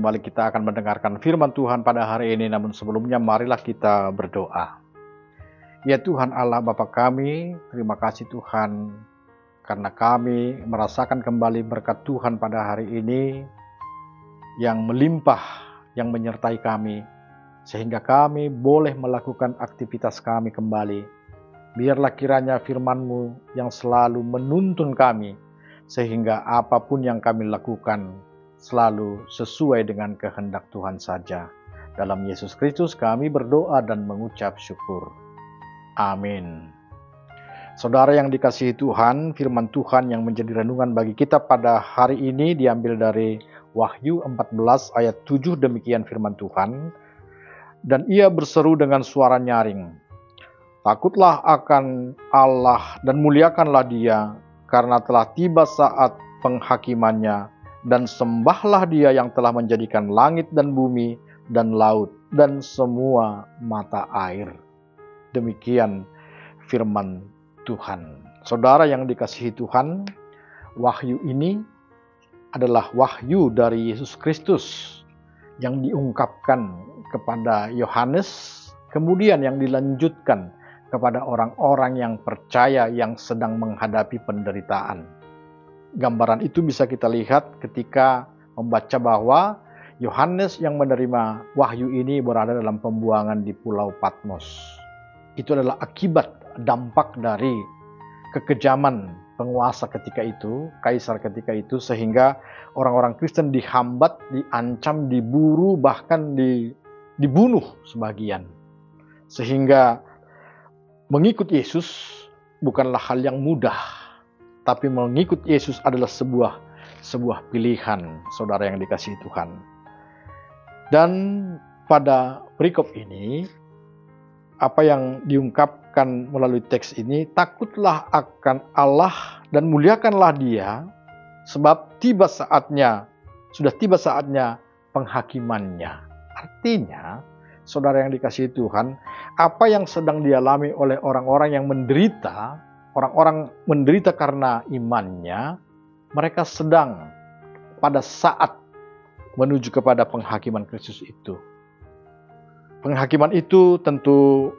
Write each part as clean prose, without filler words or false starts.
kembali kita akan mendengarkan firman Tuhan pada hari ini. Namun sebelumnya marilah kita berdoa. Ya Tuhan Allah Bapa kami, terima kasih Tuhan karena kami merasakan kembali berkat Tuhan pada hari ini yang melimpah, yang menyertai kami, sehingga kami boleh melakukan aktivitas kami kembali. Biarlah kiranya firman-Mu yang selalu menuntun kami, sehingga apapun yang kami lakukan selalu sesuai dengan kehendak Tuhan saja. Dalam Yesus Kristus kami berdoa dan mengucap syukur. Amin. Saudara yang dikasihi Tuhan, firman Tuhan yang menjadi renungan bagi kita pada hari ini diambil dari Wahyu 14 ayat 7, demikian firman Tuhan. Dan ia berseru dengan suara nyaring, takutlah akan Allah dan muliakanlah Dia, karena telah tiba saat penghakimannya, dan sembahlah Dia yang telah menjadikan langit dan bumi dan laut dan semua mata air. Demikian firman Tuhan. Saudara yang dikasihi Tuhan, wahyu ini adalah wahyu dari Yesus Kristus yang diungkapkan kepada Yohanes, kemudian yang dilanjutkan kepada orang-orang yang percaya yang sedang menghadapi penderitaan. Gambaran itu bisa kita lihat ketika membaca bahwa Yohanes yang menerima wahyu ini berada dalam pembuangan di Pulau Patmos. Itu adalah akibat dampak dari kekejaman penguasa ketika itu, kaisar ketika itu, sehingga orang-orang Kristen dihambat, diancam, diburu, bahkan dibunuh sebagian. Sehingga mengikut Yesus bukanlah hal yang mudah, tapi mengikut Yesus adalah sebuah pilihan, saudara yang dikasihi Tuhan. Dan pada perikop ini, apa yang diungkapkan melalui teks ini, takutlah akan Allah dan muliakanlah Dia, sebab sudah tiba saatnya penghakimannya. Artinya, saudara yang dikasihi Tuhan, apa yang sedang dialami oleh orang-orang yang menderita, orang-orang menderita karena imannya, mereka sedang pada saat menuju kepada penghakiman Kristus itu. Penghakiman itu tentu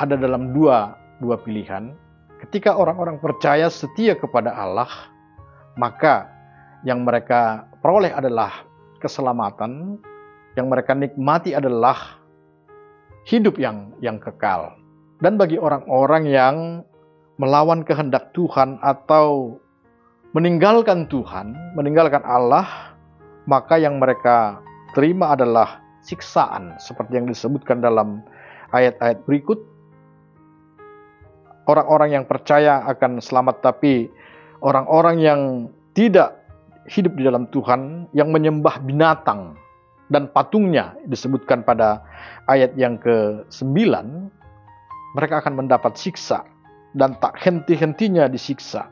ada dalam dua pilihan. Ketika orang-orang percaya setia kepada Allah, maka yang mereka peroleh adalah keselamatan, yang mereka nikmati adalah hidup yang kekal. Dan bagi orang-orang yang melawan kehendak Tuhan atau meninggalkan Tuhan, meninggalkan Allah, maka yang mereka terima adalah siksaan, seperti yang disebutkan dalam ayat-ayat berikut. Orang-orang yang percaya akan selamat, tapi orang-orang yang tidak hidup di dalam Tuhan, yang menyembah binatang dan patungnya, disebutkan pada ayat yang ke-9, mereka akan mendapat siksa dan tak henti-hentinya disiksa,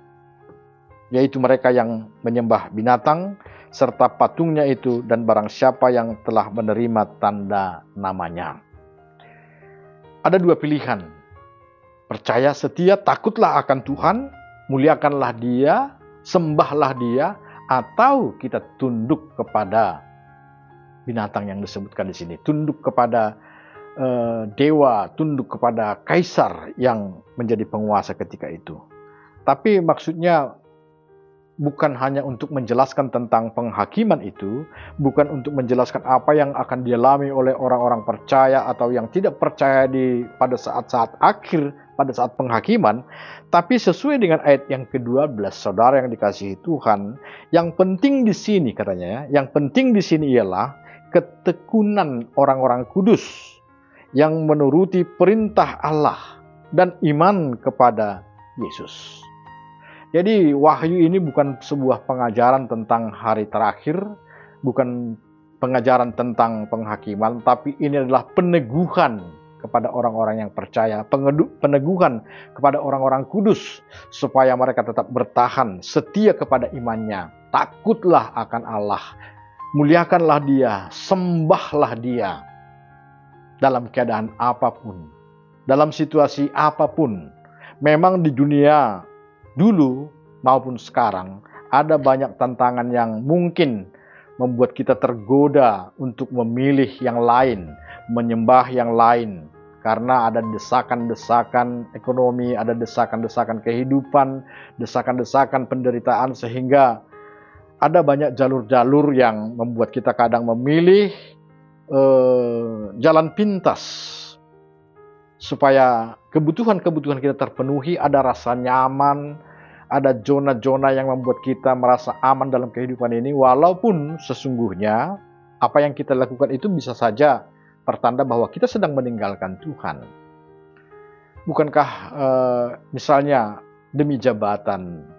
yaitu mereka yang menyembah binatang serta patungnya itu, dan barang siapa yang telah menerima tanda namanya. Ada dua pilihan, percaya setia, takutlah akan Tuhan, muliakanlah Dia, sembahlah Dia, atau kita tunduk kepada binatang yang disebutkan di sini, tunduk kepada dewa, tunduk kepada kaisar yang menjadi penguasa ketika itu. Tapi maksudnya bukan hanya untuk menjelaskan tentang penghakiman itu, bukan untuk menjelaskan apa yang akan dialami oleh orang-orang percaya atau yang tidak percaya pada saat-saat akhir, pada saat penghakiman, tapi sesuai dengan ayat yang ke-12, saudara yang dikasihi Tuhan, yang penting di sini katanya, yang penting di sini ialah ketekunan orang-orang kudus yang menuruti perintah Allah dan iman kepada Yesus. Jadi wahyu ini bukan sebuah pengajaran tentang hari terakhir, bukan pengajaran tentang penghakiman, tapi ini adalah peneguhan kepada orang-orang yang percaya, peneguhan kepada orang-orang kudus, supaya mereka tetap bertahan, setia kepada imannya. Takutlah akan Allah, muliakanlah Dia, sembahlah Dia, dalam keadaan apapun, dalam situasi apapun. Memang di dunia dulu maupun sekarang ada banyak tantangan yang mungkin membuat kita tergoda untuk memilih yang lain, menyembah yang lain. Karena ada desakan-desakan ekonomi, ada desakan-desakan kehidupan, desakan-desakan penderitaan, sehingga ada banyak jalur-jalur yang membuat kita kadang memilih jalan pintas supaya kebutuhan-kebutuhan kita terpenuhi, ada rasa nyaman, ada zona-zona yang membuat kita merasa aman dalam kehidupan ini, walaupun sesungguhnya apa yang kita lakukan itu bisa saja pertanda bahwa kita sedang meninggalkan Tuhan. Bukankah misalnya demi jabatan,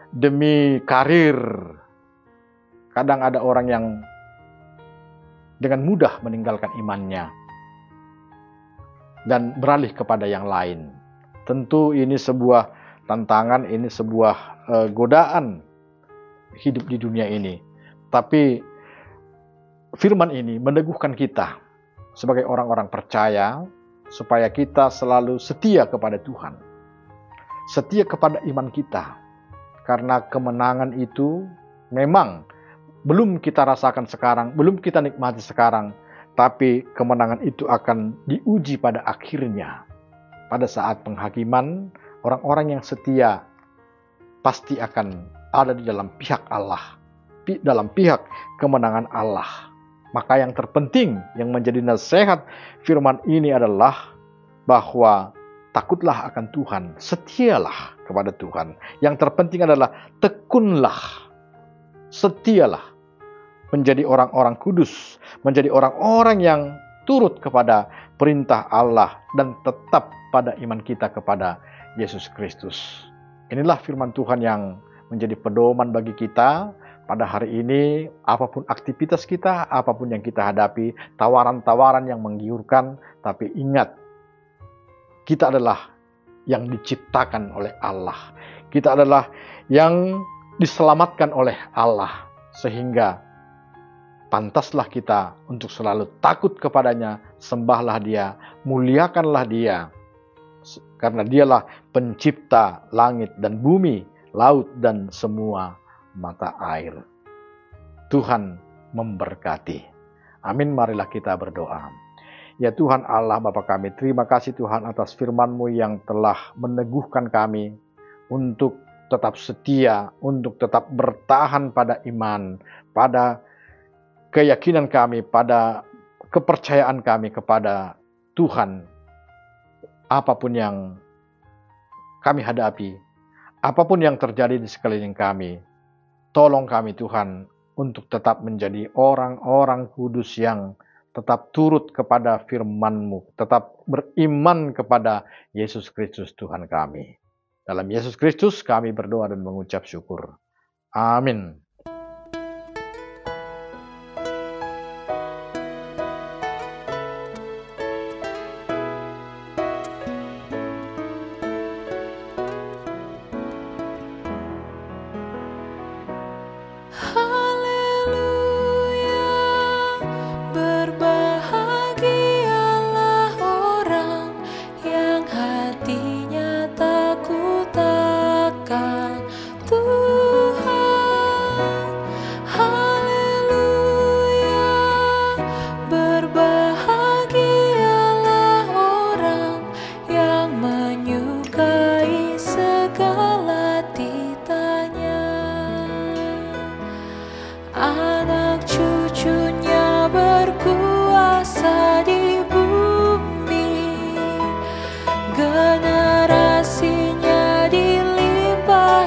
demi karir, kadang ada orang yang dengan mudah meninggalkan imannya dan beralih kepada yang lain. Tentu ini sebuah tantangan, ini sebuah godaan hidup di dunia ini. Tapi firman ini meneguhkan kita sebagai orang-orang percaya supaya kita selalu setia kepada Tuhan, setia kepada iman kita, karena kemenangan itu memang belum kita rasakan sekarang, belum kita nikmati sekarang, tapi kemenangan itu akan diuji pada akhirnya. Pada saat penghakiman, orang-orang yang setia pasti akan ada di dalam pihak Allah, dalam pihak kemenangan Allah. Maka yang terpenting yang menjadi nasihat firman ini adalah bahwa takutlah akan Tuhan, setialah kepada Tuhan. Yang terpenting adalah tekunlah, setialah menjadi orang-orang kudus, menjadi orang-orang yang turut kepada perintah Allah dan tetap pada iman kita kepada Yesus Kristus. Inilah firman Tuhan yang menjadi pedoman bagi kita pada hari ini. Apapun aktivitas kita, apapun yang kita hadapi, tawaran-tawaran yang menggiurkan, tapi ingat, kita adalah yang diciptakan oleh Allah. Kita adalah yang diselamatkan oleh Allah, sehingga pantaslah kita untuk selalu takut kepadanya, sembahlah Dia, muliakanlah Dia, karena Dialah pencipta langit dan bumi, laut dan semua mata air. Tuhan memberkati. Amin. Marilah kita berdoa. Ya Tuhan Allah Bapa kami, terima kasih Tuhan atas firman-Mu yang telah meneguhkan kami untuk tetap setia, untuk tetap bertahan pada iman, pada keyakinan kami, pada kepercayaan kami kepada Tuhan. Apapun yang kami hadapi, apapun yang terjadi di sekeliling kami, tolong kami Tuhan untuk tetap menjadi orang-orang kudus yang tetap turut kepada firman-Mu, tetap beriman kepada Yesus Kristus Tuhan kami. Dalam Yesus Kristus kami berdoa dan mengucap syukur. Amin. Generasinya dilimpah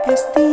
Esti